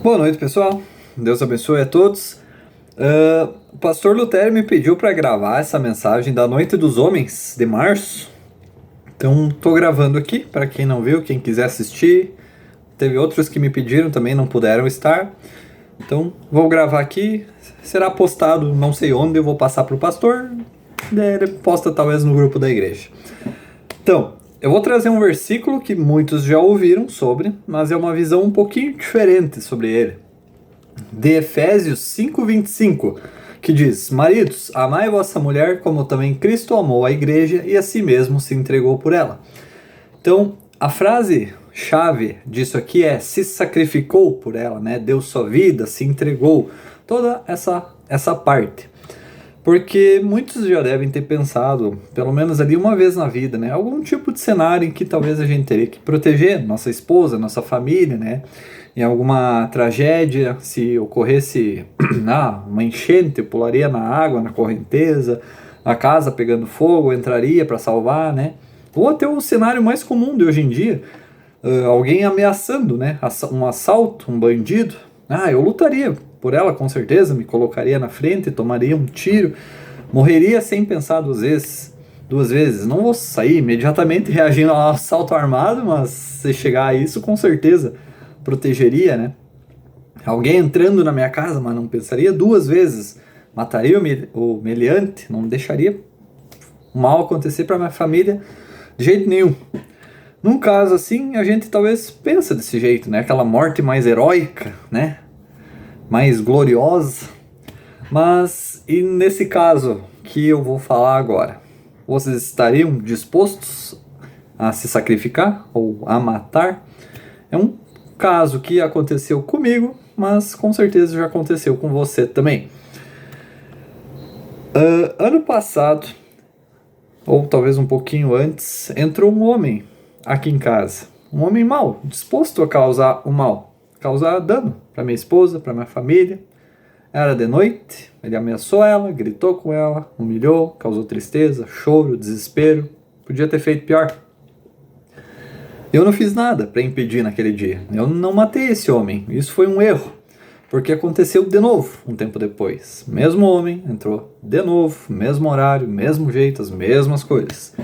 Boa noite, pessoal. Deus abençoe a todos. O pastor Lutero me pediu para gravar essa mensagem da Noite dos Homens de março. Então, estou gravando aqui para quem não viu, quem quiser assistir. Teve outros que me pediram também, não puderam estar. Então, vou gravar aqui. Será postado não sei onde, eu vou passar para o pastor. Ele posta talvez no grupo da igreja. Então, eu vou trazer um versículo que muitos já ouviram sobre, mas é uma visão um pouquinho diferente sobre ele. De Efésios 5:25, que diz: Maridos, amai vossa mulher como também Cristo amou a igreja e a si mesmo se entregou por ela. Então, a frase-chave disso aqui é se sacrificou por ela, né? Deu sua vida, se entregou. Toda essa parte. Porque muitos já devem ter pensado, pelo menos ali uma vez na vida, né? Algum tipo de cenário em que talvez a gente teria que proteger nossa esposa, nossa família, né? Em alguma tragédia, se ocorresse uma enchente, eu pularia na água, na correnteza, a casa pegando fogo, entraria para salvar, né? Ou até o cenário mais comum de hoje em dia, alguém ameaçando, né? Um assalto, um bandido. Eu lutaria por ela, com certeza, me colocaria na frente, tomaria um tiro, morreria sem pensar duas vezes. Não vou sair imediatamente reagindo ao assalto armado, mas se chegar a isso, com certeza protegeria, né? Alguém entrando na minha casa, mas não pensaria duas vezes, mataria o meliante, não deixaria o mal acontecer para minha família de jeito nenhum. Num caso assim, a gente talvez pensa desse jeito, né? Aquela morte mais heróica, né? Mais gloriosa. Mas, e nesse caso que eu vou falar agora, vocês estariam dispostos a se sacrificar ou a matar? É um caso que aconteceu comigo, mas com certeza já aconteceu com você também. Ano passado, ou talvez um pouquinho antes, entrou um homem aqui em casa. Um homem mau, disposto a causar o mal, causar dano para minha esposa, para minha família. Era de noite, ele ameaçou ela, gritou com ela, humilhou, causou tristeza, choro, desespero. Podia ter feito pior. Eu não fiz nada para impedir naquele dia. Eu não matei esse homem. Isso foi um erro, porque aconteceu de novo um tempo depois. Mesmo homem entrou de novo, mesmo horário, mesmo jeito, as mesmas coisas.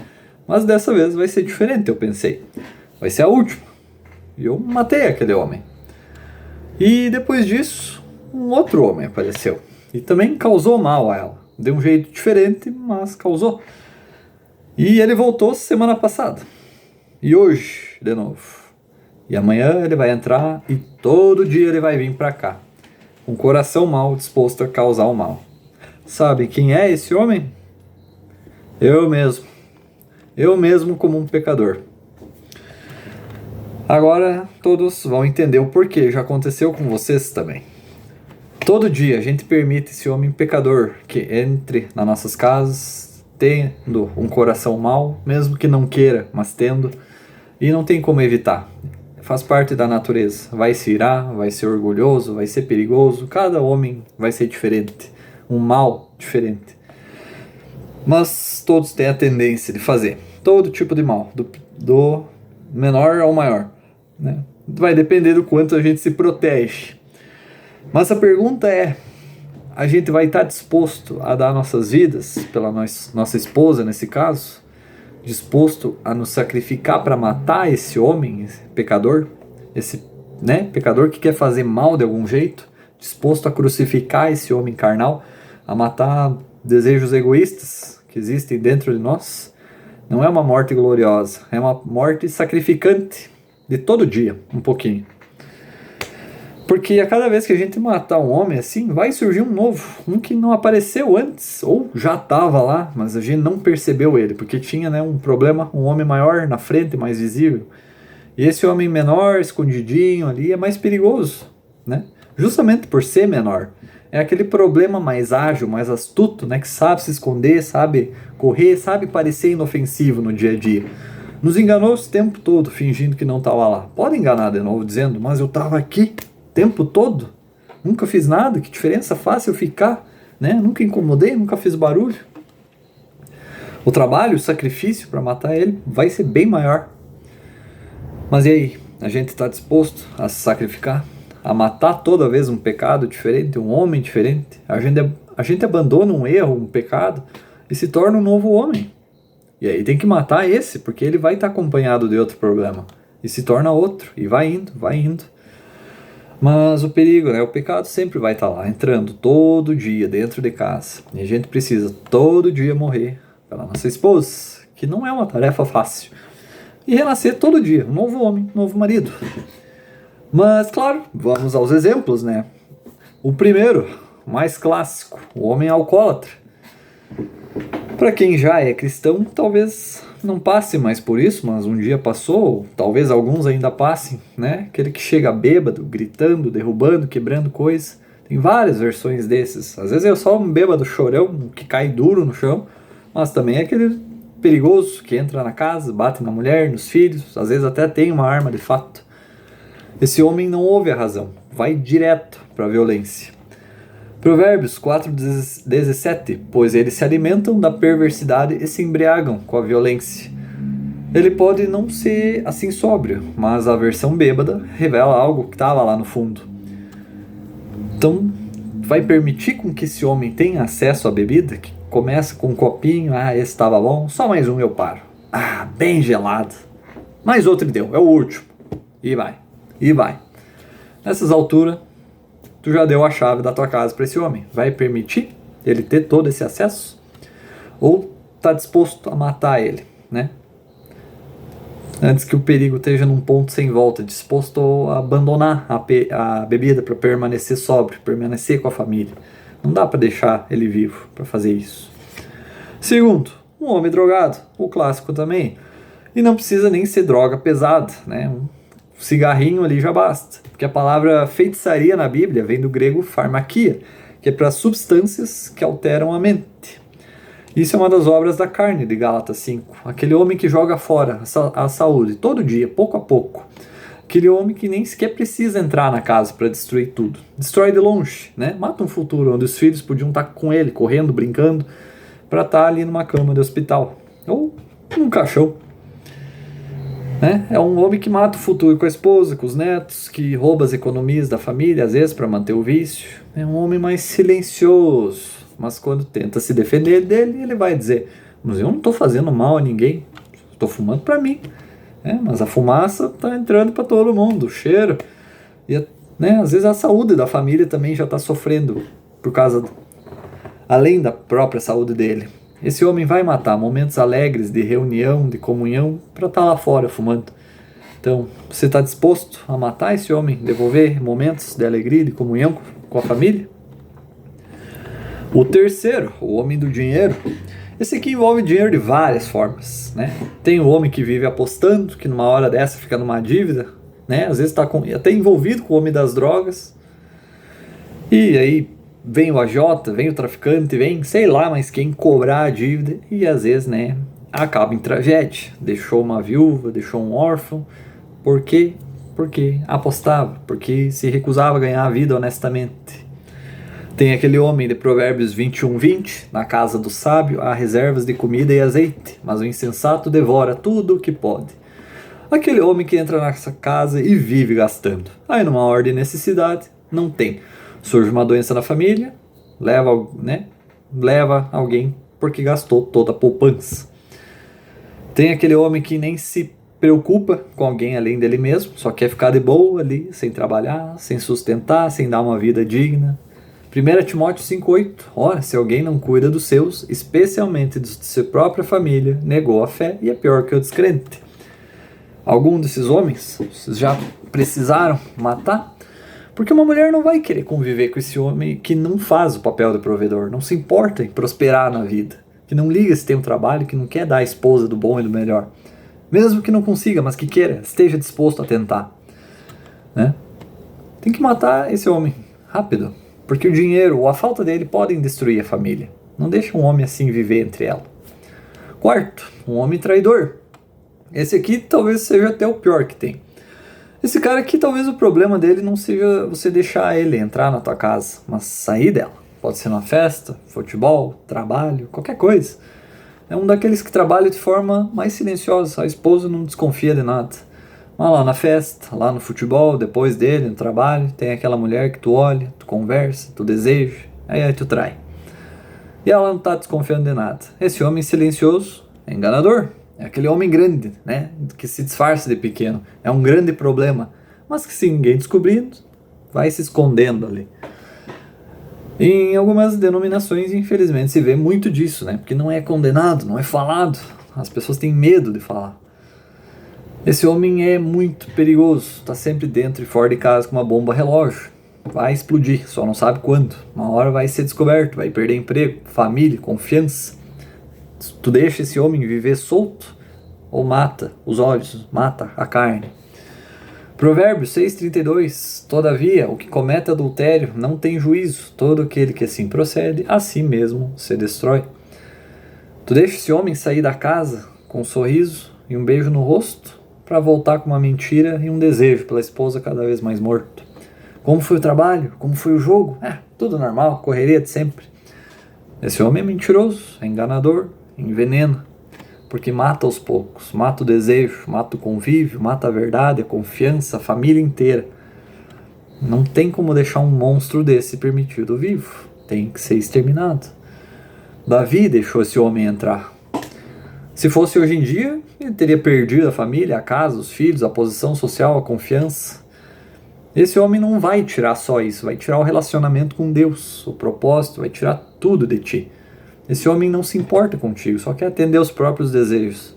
Mas dessa vez vai ser diferente, eu pensei. Vai ser a última. E eu matei aquele homem. E depois disso, um outro homem apareceu. E também causou mal a ela. De um jeito diferente, mas causou. E ele voltou semana passada. E hoje, de novo. E amanhã ele vai entrar e todo dia ele vai vir pra cá. Com um coração mau, disposto a causar o mal. Sabe quem é esse homem? Eu mesmo. Eu mesmo como um pecador. Agora todos vão entender o porquê. Já aconteceu com vocês também. Todo dia a gente permite esse homem pecador que entre nas nossas casas, tendo um coração mau, mesmo que não queira, mas tendo, e não tem como evitar. Faz parte da natureza. Vai se irar, vai ser orgulhoso, vai ser perigoso. Cada homem vai ser diferente. Um mal diferente. Mas todos têm a tendência de fazer todo tipo de mal, do menor ao maior, né? Vai depender do quanto a gente se protege. Mas a pergunta é, a gente vai estar disposto a dar nossas vidas pela nossa esposa nesse caso? Disposto a nos sacrificar para matar esse homem, esse pecador? Esse, né, pecador que quer fazer mal de algum jeito? Disposto a crucificar esse homem carnal? A matar desejos egoístas que existem dentro de nós? Não é uma morte gloriosa, é uma morte sacrificante de todo dia, um pouquinho. Porque a cada vez que a gente matar um homem assim, vai surgir um novo, um que não apareceu antes, ou já estava lá, mas a gente não percebeu ele, porque tinha, né, um problema, um homem maior na frente, mais visível. E esse homem menor, escondidinho ali, é mais perigoso, né? Justamente por ser menor. É aquele problema mais ágil, mais astuto, né? Que sabe se esconder, sabe correr, sabe parecer inofensivo no dia a dia. Nos enganou o tempo todo, fingindo que não estava lá. Pode enganar de novo, dizendo, mas eu estava aqui o tempo todo. Nunca fiz nada, que diferença faz eu ficar, né? Nunca incomodei, nunca fiz barulho. O trabalho, o sacrifício para matar ele vai ser bem maior. Mas e aí? A gente está disposto a se sacrificar? a matar toda vez um pecado diferente, um homem diferente. A gente abandona um erro, um pecado e se torna um novo homem. E aí tem que matar esse, porque ele vai estar acompanhado de outro problema. E se torna outro, e vai indo, vai indo. Mas o perigo, né? O pecado sempre vai estar lá, entrando todo dia dentro de casa. E a gente precisa todo dia morrer pela nossa esposa, que não é uma tarefa fácil. E renascer todo dia, um novo homem, um novo marido. Mas, claro, vamos aos exemplos, né? O primeiro, mais clássico, o homem alcoólatra. Para quem já é cristão, talvez não passe mais por isso, mas um dia passou, talvez alguns ainda passem, né? Aquele que chega bêbado, gritando, derrubando, quebrando coisas. Tem várias versões desses. Às vezes é só um bêbado chorão que cai duro no chão, mas também é aquele perigoso que entra na casa, bate na mulher, nos filhos, às vezes até tem uma arma de fato. Esse homem não ouve a razão, vai direto para a violência. Provérbios 4:17, pois eles se alimentam da perversidade e se embriagam com a violência. Ele pode não ser assim sóbrio, mas a versão bêbada revela algo que estava lá no fundo. Então, vai permitir com que esse homem tenha acesso à bebida, que começa com um copinho, esse estava bom, só mais um eu paro. Bem gelado. Mais outro deu, é o último. E vai, e vai. Nessas alturas, tu já deu a chave da tua casa para esse homem. Vai permitir ele ter todo esse acesso? Ou tá disposto a matar ele, né? Antes que o perigo esteja num ponto sem volta, disposto a abandonar a bebida para permanecer sóbrio, permanecer com a família. Não dá para deixar ele vivo para fazer isso. Segundo, um homem drogado, o clássico também. E não precisa nem ser droga pesada, né? Um cigarrinho ali já basta. Porque a palavra feitiçaria na Bíblia vem do grego pharmakia, que é para substâncias que alteram a mente. Isso é uma das obras da carne de Gálatas 5. Aquele homem que joga fora a saúde todo dia, pouco a pouco. Aquele homem que nem sequer precisa entrar na casa para destruir tudo. Destrói de longe, né? Mata um futuro onde os filhos podiam estar com ele, correndo, brincando, para estar ali numa cama de hospital. Ou num caixão. Né? É um homem que mata o futuro com a esposa, com os netos, que rouba as economias da família, às vezes, para manter o vício. É um homem mais silencioso. Mas quando tenta se defender dele, ele vai dizer: mas eu não estou fazendo mal a ninguém, estou fumando para mim. Mas a fumaça está entrando para todo mundo, o cheiro. E, né, às vezes a saúde da família também já está sofrendo por causa, além da própria saúde dele. Esse homem vai matar momentos alegres de reunião, de comunhão, para estar lá fora fumando. Então, você está disposto a matar esse homem, devolver momentos de alegria, de comunhão com a família? O terceiro, o homem do dinheiro. Esse aqui envolve dinheiro de várias formas, né? Tem o homem que vive apostando, que numa hora dessa fica numa dívida, né? Às vezes está até envolvido com o homem das drogas. E aí vem o agiota, vem o traficante, vem sei lá mais quem cobrar a dívida. E às vezes, né, acaba em tragédia. Deixou uma viúva, deixou um órfão. Por quê? Porque apostava, porque se recusava a ganhar a vida honestamente. Tem aquele homem de Provérbios 21:20, na casa do sábio há reservas de comida e azeite, mas o insensato devora tudo o que pode. Aquele homem que entra nessa casa e vive gastando. Aí numa hora de necessidade, não tem. Surge uma doença na família, leva alguém porque gastou toda a poupança. Tem aquele homem que nem se preocupa com alguém além dele mesmo, só quer ficar de boa ali, sem trabalhar, sem sustentar, sem dar uma vida digna. 1 Timóteo 5:8. Ora, se alguém não cuida dos seus, especialmente de sua própria família, negou a fé e é pior que o descrente. Algum desses homens vocês já precisaram matar? Porque uma mulher não vai querer conviver com esse homem que não faz o papel de provedor, não se importa em prosperar na vida, que não liga se tem um trabalho, que não quer dar à esposa do bom e do melhor. Mesmo que não consiga, mas que queira, esteja disposto a tentar. Né? Tem que matar esse homem, rápido. Porque o dinheiro ou a falta dele podem destruir a família. Não deixa um homem assim viver entre ela. Quarto, um homem traidor. Esse aqui talvez seja até o pior que tem. Esse cara aqui, talvez o problema dele não seja você deixar ele entrar na tua casa, mas sair dela. Pode ser numa festa, futebol, trabalho, qualquer coisa. É um daqueles que trabalha de forma mais silenciosa. A esposa não desconfia de nada. Mas lá na festa, lá no futebol, depois dele, no trabalho, tem aquela mulher que tu olha, tu conversa, tu deseja, aí tu trai. E ela não tá desconfiando de nada. Esse homem silencioso é enganador. É aquele homem grande, né? Que se disfarça de pequeno. É um grande problema. Mas que se ninguém descobrindo, vai se escondendo ali. Em algumas denominações, infelizmente, se vê muito disso, né? Porque não é condenado, não é falado. As pessoas têm medo de falar. Esse homem é muito perigoso. Tá sempre dentro e fora de casa com uma bomba relógio. Vai explodir, só não sabe quando. Uma hora vai ser descoberto, vai perder emprego, família, confiança. Tu deixa esse homem viver solto ou mata os olhos, mata a carne. Provérbios 6,32. Todavia, o que comete adultério não tem juízo. Todo aquele que assim procede, a si mesmo se destrói. Tu deixa esse homem sair da casa com um sorriso e um beijo no rosto para voltar com uma mentira e um desejo pela esposa cada vez mais morto. Como foi o trabalho? Como foi o jogo? Tudo normal, correria de sempre. Esse homem é mentiroso, é enganador, envenena, porque mata aos poucos, mata o desejo, mata o convívio, mata a verdade, a confiança, a família inteira. Não tem como deixar um monstro desse permitido vivo, tem que ser exterminado. Davi deixou esse homem entrar. Se fosse hoje em dia, ele teria perdido a família, a casa, os filhos, a posição social, a confiança. Esse homem não vai tirar só isso, vai tirar o relacionamento com Deus, o propósito, vai tirar tudo de ti. Esse homem não se importa contigo, só quer atender os próprios desejos.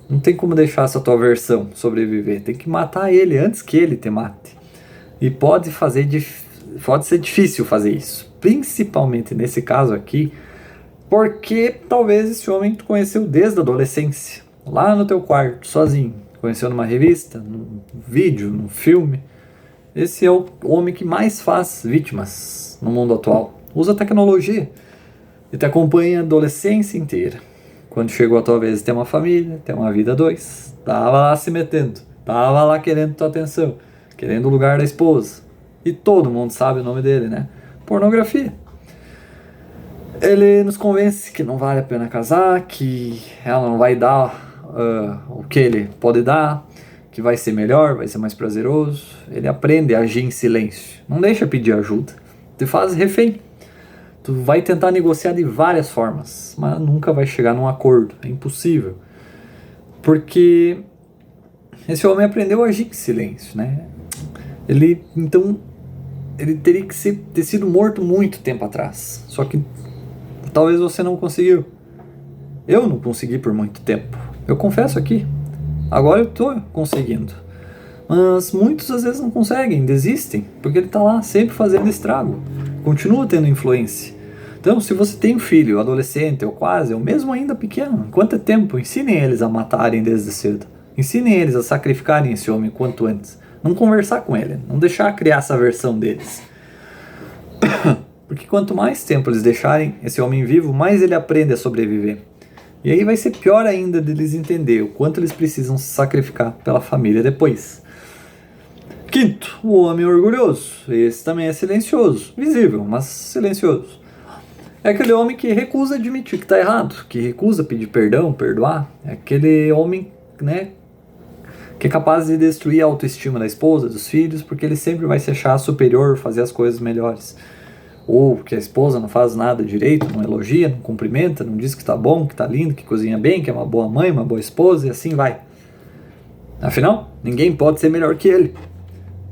Não tem como deixar essa tua versão sobreviver, tem que matar ele antes que ele te mate. E pode ser difícil fazer isso, principalmente nesse caso aqui, porque talvez esse homem tu conheceu desde a adolescência, lá no teu quarto, sozinho, conheceu numa revista, num vídeo, num filme. Esse é o homem que mais faz vítimas no mundo atual. Usa tecnologia e te acompanha a adolescência inteira. Quando chegou a tua vez de ter uma família, ter uma vida a dois, tava lá se metendo, tava lá querendo tua atenção, querendo o lugar da esposa. E todo mundo sabe o nome dele, né? Pornografia. Ele nos convence que não vale a pena casar, que ela não vai dar o que ele pode dar, que vai ser melhor, vai ser mais prazeroso. Ele aprende a agir em silêncio. Não deixa pedir ajuda. Te faz refém. Tu vai tentar negociar de várias formas, mas nunca vai chegar num acordo. É impossível. Porque esse homem aprendeu a agir em silêncio, né? Ele teria que ter sido morto muito tempo atrás. Só que talvez você não conseguiu. Eu não consegui por muito tempo. Eu confesso aqui. Agora eu tô conseguindo. Mas muitos às vezes não conseguem, desistem, porque ele tá lá sempre fazendo estrago. Continua tendo influência. Então, se você tem um filho, adolescente ou quase, ou mesmo ainda pequeno, quanto é tempo? Ensinem eles a matarem desde cedo. Ensinem eles a sacrificarem esse homem quanto antes. Não conversar com ele, não deixar criar essa versão deles. Porque quanto mais tempo eles deixarem esse homem vivo, mais ele aprende a sobreviver. E aí vai ser pior ainda deles entender o quanto eles precisam se sacrificar pela família depois. Quinto, o homem orgulhoso. Esse também é silencioso, visível, mas silencioso. É aquele homem que recusa admitir que está errado, que recusa pedir perdão, perdoar. É aquele homem, né, que é capaz de destruir a autoestima da esposa, dos filhos, porque ele sempre vai se achar superior, fazer as coisas melhores. Ou que a esposa não faz nada direito, não elogia, não cumprimenta, não diz que tá bom, que tá lindo, que cozinha bem, que é uma boa mãe, uma boa esposa, e assim vai. Afinal, ninguém pode ser melhor que ele.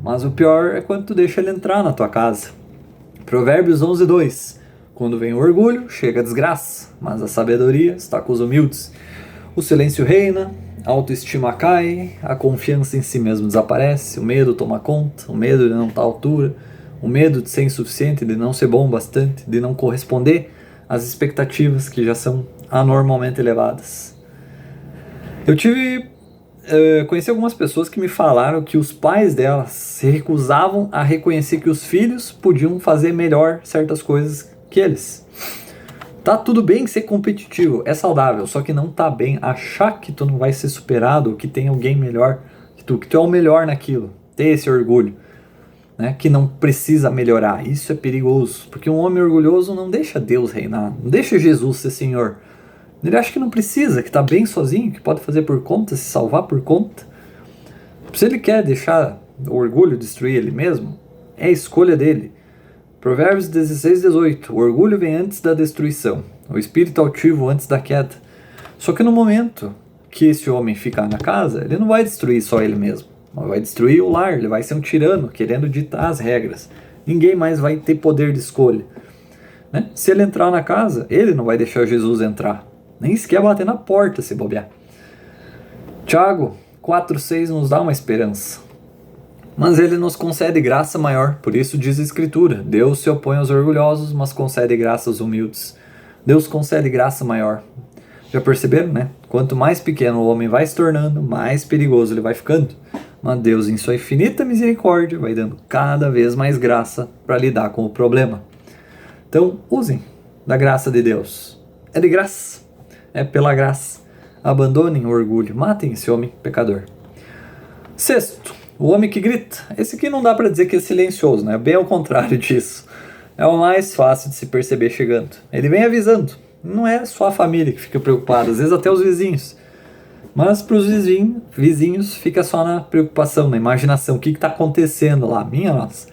Mas o pior é quando tu deixa ele entrar na tua casa. Provérbios 11:2. Quando vem o orgulho, chega a desgraça, mas a sabedoria está com os humildes. O silêncio reina, a autoestima cai, a confiança em si mesmo desaparece, o medo toma conta, o medo de não estar à altura, o medo de ser insuficiente, de não ser bom bastante, de não corresponder às expectativas que já são anormalmente elevadas. Conheci algumas pessoas que me falaram que os pais delas se recusavam a reconhecer que os filhos podiam fazer melhor certas coisas que eles. Tá tudo bem ser competitivo, é saudável, só que não tá bem achar que tu não vai ser superado, que tem alguém melhor que tu é o melhor naquilo, ter esse orgulho. Né, que não precisa melhorar. Isso é perigoso, porque um homem orgulhoso não deixa Deus reinar, não deixa Jesus ser Senhor. Ele acha que não precisa, que está bem sozinho, que pode fazer por conta, se salvar por conta. Se ele quer deixar o orgulho destruir ele mesmo, é a escolha dele. Provérbios 16:18. O orgulho vem antes da destruição, o espírito altivo antes da queda. Só que no momento que esse homem ficar na casa, ele não vai destruir só ele mesmo. Ele vai destruir o lar, ele vai ser um tirano, querendo ditar as regras. Ninguém mais vai ter poder de escolha. Né? Se ele entrar na casa, ele não vai deixar Jesus entrar. Nem sequer bater na porta se bobear. Tiago 4,6 nos dá uma esperança. Mas ele nos concede graça maior, por isso diz a Escritura: Deus se opõe aos orgulhosos, mas concede graça aos humildes. Deus concede graça maior. Já perceberam, né? Quanto mais pequeno o homem vai se tornando, mais perigoso ele vai ficando. Mas Deus, em sua infinita misericórdia, vai dando cada vez mais graça para lidar com o problema. Então, usem da graça de Deus. É de graça. É pela graça. Abandonem o orgulho. Matem esse homem pecador. Sexto, o homem que grita. Esse aqui não dá para dizer que é silencioso, né? Bem ao contrário disso. É o mais fácil de se perceber chegando. Ele vem avisando. Não é só a família que fica preocupada, às vezes até os vizinhos. Mas para os vizinhos fica só na preocupação, na imaginação. O que está acontecendo lá? Minha nossa.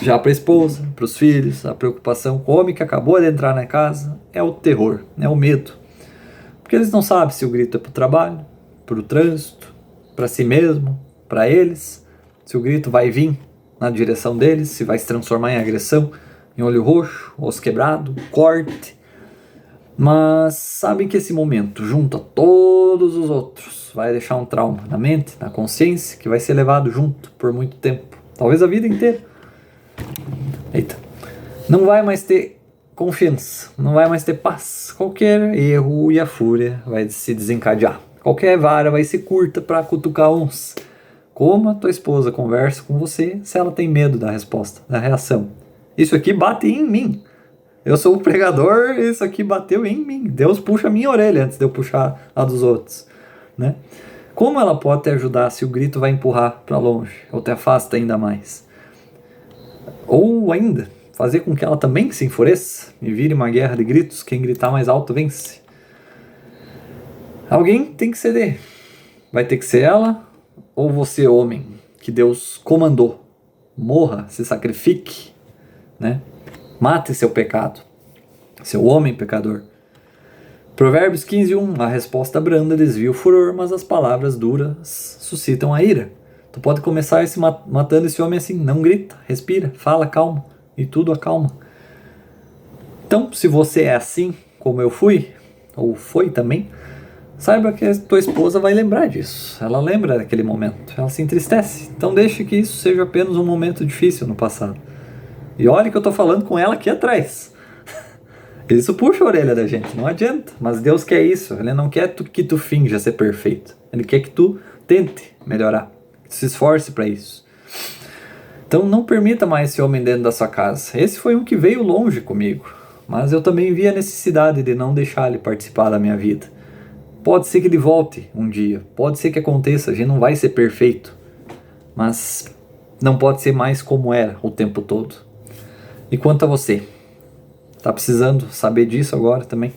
Já para a esposa, para os filhos, a preocupação com o homem que acabou de entrar na casa é o terror, é o medo. Porque eles não sabem se o grito é para o trabalho, para o trânsito, para si mesmo, para eles. Se o grito vai vir na direção deles, se vai se transformar em agressão, em olho roxo, osso quebrado, corte. Mas sabem que esse momento, junto a todos os outros, vai deixar um trauma na mente, na consciência, que vai ser levado junto por muito tempo. Talvez a vida inteira. Eita. Não vai mais ter confiança, não vai mais ter paz. Qualquer erro e a fúria vai se desencadear. Qualquer vara vai ser curta para cutucar uns. Como a tua esposa conversa com você se ela tem medo da resposta, da reação? Isso aqui bate em mim. Eu sou o pregador, isso aqui bateu em mim. Deus puxa a minha orelha antes de eu puxar a dos outros. Né? Como ela pode te ajudar se o grito vai empurrar para longe ou te afasta ainda mais? Ou ainda, fazer com que ela também se enfureça e vire uma guerra de gritos, quem gritar mais alto vence. Alguém tem que ceder. Vai ter que ser ela ou você, homem, que Deus comandou. Morra, se sacrifique, né? Mate seu pecado, seu homem pecador. Provérbios 15:1. A resposta branda desvia o furor, mas as palavras duras suscitam a ira. Tu pode começar matando esse homem assim. Não grita, respira, fala, calma, e tudo acalma. Então, se você é assim, como eu fui, ou foi também, saiba que a tua esposa vai lembrar disso. Ela lembra daquele momento, ela se entristece. Então deixe que isso seja apenas um momento difícil no passado. E olha que eu tô falando com ela aqui atrás. Isso puxa a orelha da gente, não adianta. Mas Deus quer isso. Ele não quer que tu finja ser perfeito. Ele quer que tu tente melhorar. Que tu se esforce para isso. Então não permita mais esse homem dentro da sua casa. Esse foi um que veio longe comigo. Mas eu também vi a necessidade de não deixar ele participar da minha vida. Pode ser que ele volte um dia. Pode ser que aconteça. A gente não vai ser perfeito. Mas não pode ser mais como era o tempo todo. E quanto a você? Tá precisando saber disso agora também?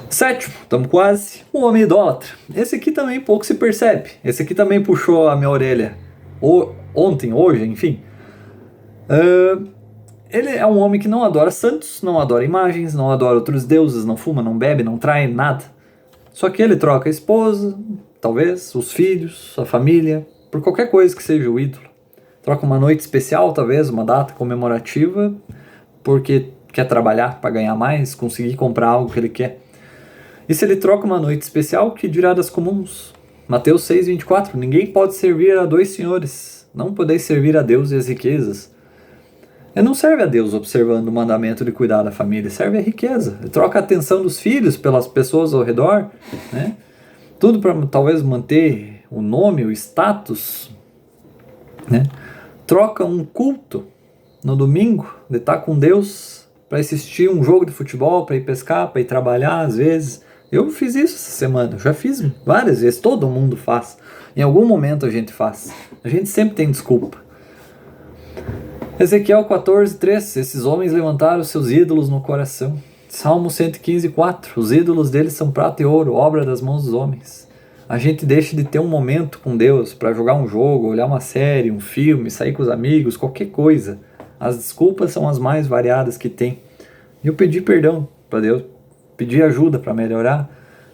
Sétimo, estamos quase. O homem idólatra. Esse aqui também pouco se percebe. Esse aqui também puxou a minha orelha ontem, hoje, enfim. Ele é um homem que não adora santos, não adora imagens, não adora outros deuses, não fuma, não bebe, não trai, nada. Só que ele troca a esposa, talvez, os filhos, a família, por qualquer coisa que seja o ídolo. Troca uma noite especial, talvez, uma data comemorativa, porque quer trabalhar para ganhar mais, conseguir comprar algo que ele quer. E se ele troca uma noite especial, que dirá das comuns? Mateus 6:24. Ninguém pode servir a dois senhores. Não podeis servir a Deus e as riquezas. Ele não serve a Deus observando o mandamento de cuidar da família, serve a riqueza. Ele troca a atenção dos filhos pelas pessoas ao redor, né? Tudo para talvez manter o nome, o status, né? Troca um culto no domingo de estar com Deus para assistir um jogo de futebol, para ir pescar, para ir trabalhar às vezes. Eu fiz isso essa semana, já fiz várias vezes, todo mundo faz. Em algum momento a gente faz. A gente sempre tem desculpa. Ezequiel 14:3. Esses homens levantaram seus ídolos no coração. Salmo 115:4. Os ídolos deles são prata e ouro, obra das mãos dos homens. a gente deixa de ter um momento com Deus para jogar um jogo, olhar uma série, um filme, sair com os amigos, qualquer coisa. As desculpas são as mais variadas que tem. E eu pedi perdão para Deus, pedir ajuda para melhorar.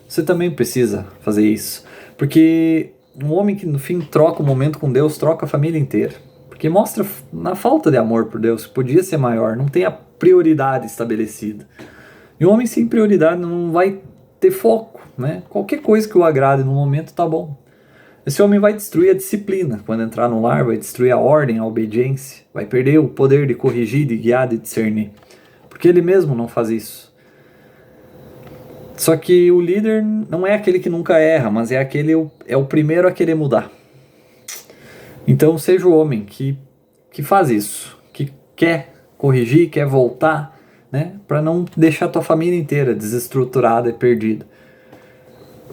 Você também precisa fazer isso. Porque um homem que no fim troca o momento com Deus, troca a família inteira. Porque mostra na falta de amor por Deus, que podia ser maior, não tem a prioridade estabelecida. E um homem sem prioridade não vai ter foco, né? Qualquer coisa que o agrade no momento tá bom. Esse homem vai destruir a disciplina quando entrar no lar, vai destruir a ordem, a obediência, vai perder o poder de corrigir, de guiar, de discernir. Porque ele mesmo não faz isso. Só que o líder não é aquele que nunca erra, mas é o primeiro a querer mudar. Então seja o homem que faz isso, que quer corrigir, quer voltar, né, para não deixar a tua família inteira desestruturada e perdida.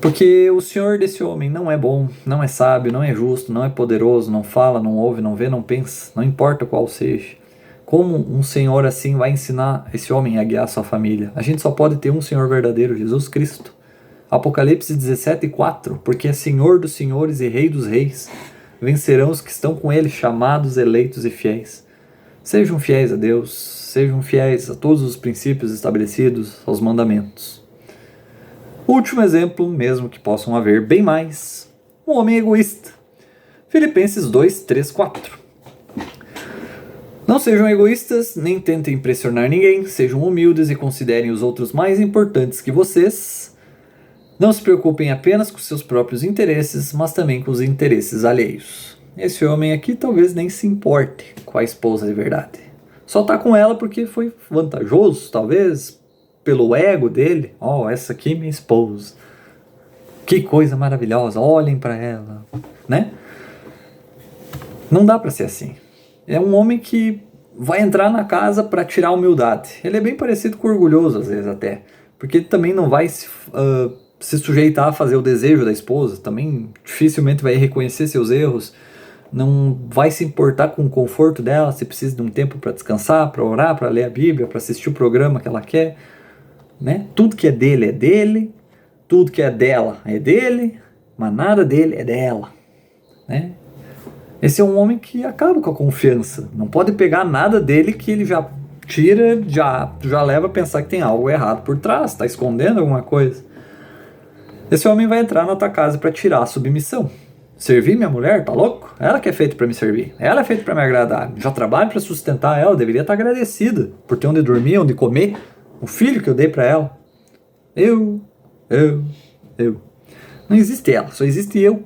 Porque o senhor desse homem não é bom, não é sábio, não é justo, não é poderoso, não fala, não ouve, não vê, não pensa, não importa qual seja. Como um senhor assim vai ensinar esse homem a guiar sua família? A gente só pode ter um senhor verdadeiro, Jesus Cristo. Apocalipse 17:4, porque é senhor dos senhores e rei dos reis. Vencerão os que estão com ele, chamados, eleitos e fiéis. Sejam fiéis a Deus, sejam fiéis a todos os princípios estabelecidos, aos mandamentos. Último exemplo, mesmo que possam haver bem mais, um homem egoísta. Filipenses 2:3-4. Não sejam egoístas, nem tentem impressionar ninguém, sejam humildes e considerem os outros mais importantes que vocês. Não se preocupem apenas com seus próprios interesses, mas também com os interesses alheios. Esse homem aqui talvez nem se importe com a esposa de verdade. Só tá com ela porque foi vantajoso, talvez, pelo ego dele. Essa aqui é minha esposa. Que coisa maravilhosa, olhem para ela, né? Não dá para ser assim. É um homem que vai entrar na casa para tirar a humildade. Ele é bem parecido com o orgulhoso, às vezes até. Porque ele também não vai se sujeitar a fazer o desejo da esposa. Também dificilmente vai reconhecer seus erros. Não vai se importar com o conforto dela, se precisa de um tempo para descansar, para orar, para ler a Bíblia, para assistir o programa que ela quer. Né? Tudo que é dele, tudo que é dela é dele, mas nada dele é dela. Né? Esse é um homem que acaba com a confiança. Não pode pegar nada dele que ele já tira, já leva a pensar que tem algo errado por trás, está escondendo alguma coisa. Esse homem vai entrar na tua casa para tirar a submissão. Servir minha mulher, tá louco? Ela que é feita para me servir. Ela é feita para me agradar. Já trabalho para sustentar ela, deveria estar agradecida por ter onde dormir, onde comer. O filho que eu dei para ela. Eu. Não existe ela, só existe eu.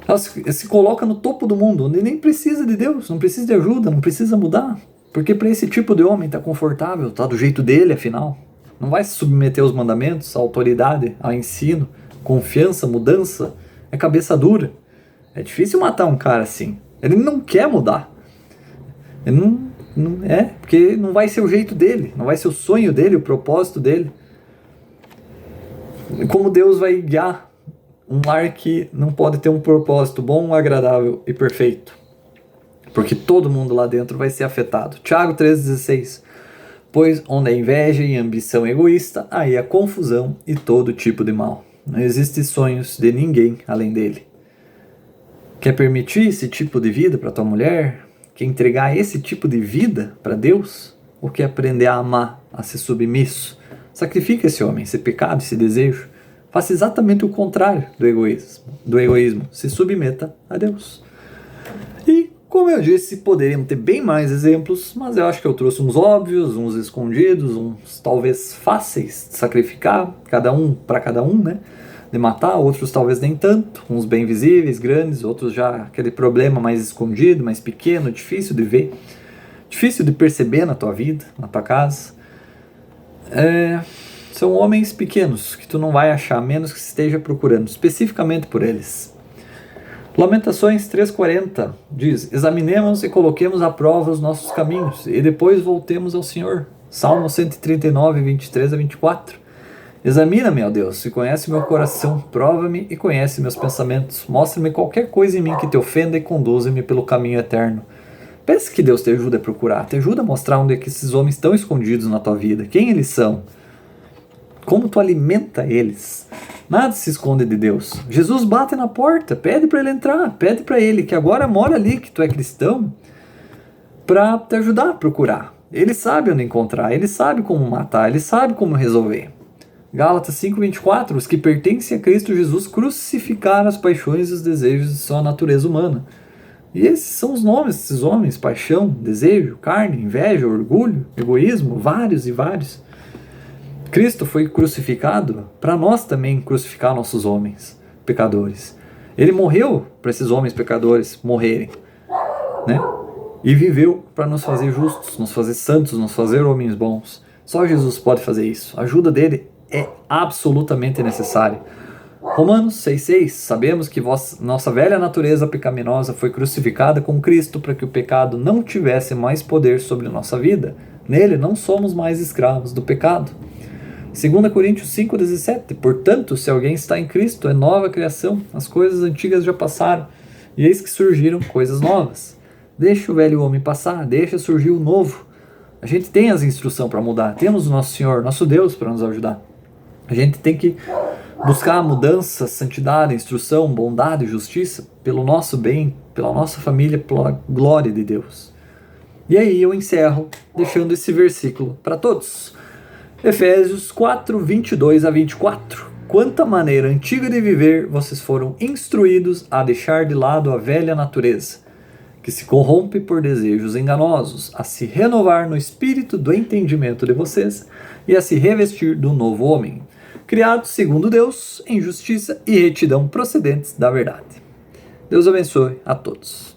Ela se coloca no topo do mundo, onde nem precisa de Deus, não precisa de ajuda, não precisa mudar. Porque para esse tipo de homem tá confortável, tá do jeito dele, afinal. Não vai se submeter aos mandamentos, à autoridade, ao ensino, confiança, mudança. É cabeça dura. É difícil matar um cara assim. Ele não quer mudar. Ele porque não vai ser o jeito dele, não vai ser o sonho dele, o propósito dele. Como Deus vai guiar um lar que não pode ter um propósito bom, agradável e perfeito? Porque todo mundo lá dentro vai ser afetado. Tiago 3,16. Pois onde há inveja e ambição egoísta, aí há confusão e todo tipo de mal. Não existem sonhos de ninguém além dele. Quer permitir esse tipo de vida para tua mulher? Quer entregar esse tipo de vida para Deus? Ou quer aprender a amar, a ser submisso? Sacrifica esse homem, esse pecado, esse desejo. Faça exatamente o contrário do egoísmo. Se submeta a Deus. E, como eu disse, poderiam ter bem mais exemplos, mas eu acho que eu trouxe uns óbvios, uns escondidos, uns talvez fáceis de sacrificar, para cada um, né? De matar, outros talvez nem tanto, uns bem visíveis, grandes, outros já aquele problema mais escondido, mais pequeno, difícil de ver, difícil de perceber na tua vida, na tua casa. São homens pequenos que tu não vai achar, a menos que esteja procurando especificamente por eles. Lamentações 3,40 diz: examinemos e coloquemos à prova os nossos caminhos e depois voltemos ao Senhor. Salmo 139, 23-24. Examina-me, ó Deus, e conhece meu coração, prova-me e conhece meus pensamentos. Mostra-me qualquer coisa em mim que te ofenda e conduza-me pelo caminho eterno. Peça que Deus te ajude a procurar, te ajuda a mostrar onde é que esses homens estão escondidos na tua vida, quem eles são, como tu alimenta eles. Nada se esconde de Deus. Jesus bate na porta, pede para ele entrar, pede para ele que agora mora ali, que tu é cristão, para te ajudar a procurar. Ele sabe onde encontrar, ele sabe como matar, ele sabe como resolver. Gálatas 5:24, os que pertencem a Cristo Jesus crucificaram as paixões e os desejos de sua natureza humana. E esses são os nomes desses homens: paixão, desejo, carne, inveja, orgulho, egoísmo, vários e vários. Cristo foi crucificado para nós também crucificar nossos homens pecadores. Ele morreu para esses homens pecadores morrerem, né? E viveu para nos fazer justos, nos fazer santos, nos fazer homens bons. Só Jesus pode fazer isso. A ajuda dele é absolutamente necessária. Romanos 6,6, sabemos que nossa velha natureza pecaminosa foi crucificada com Cristo para que o pecado não tivesse mais poder sobre nossa vida. Nele não somos mais escravos do pecado. 2 Coríntios 5,17, portanto, se alguém está em Cristo, é nova criação, as coisas antigas já passaram, e eis que surgiram coisas novas. Deixa o velho homem passar, deixa surgir o novo. A gente tem as instruções para mudar, temos o nosso Senhor, nosso Deus para nos ajudar. A gente tem que buscar a mudança, santidade, instrução, bondade e justiça pelo nosso bem, pela nossa família, pela glória de Deus. E aí eu encerro deixando esse versículo para todos. Efésios 4:22-24. Quanto à maneira antiga de viver, vocês foram instruídos a deixar de lado a velha natureza, que se corrompe por desejos enganosos, a se renovar no espírito do entendimento de vocês e a se revestir do novo homem, criado segundo Deus, em justiça e retidão procedentes da verdade. Deus abençoe a todos.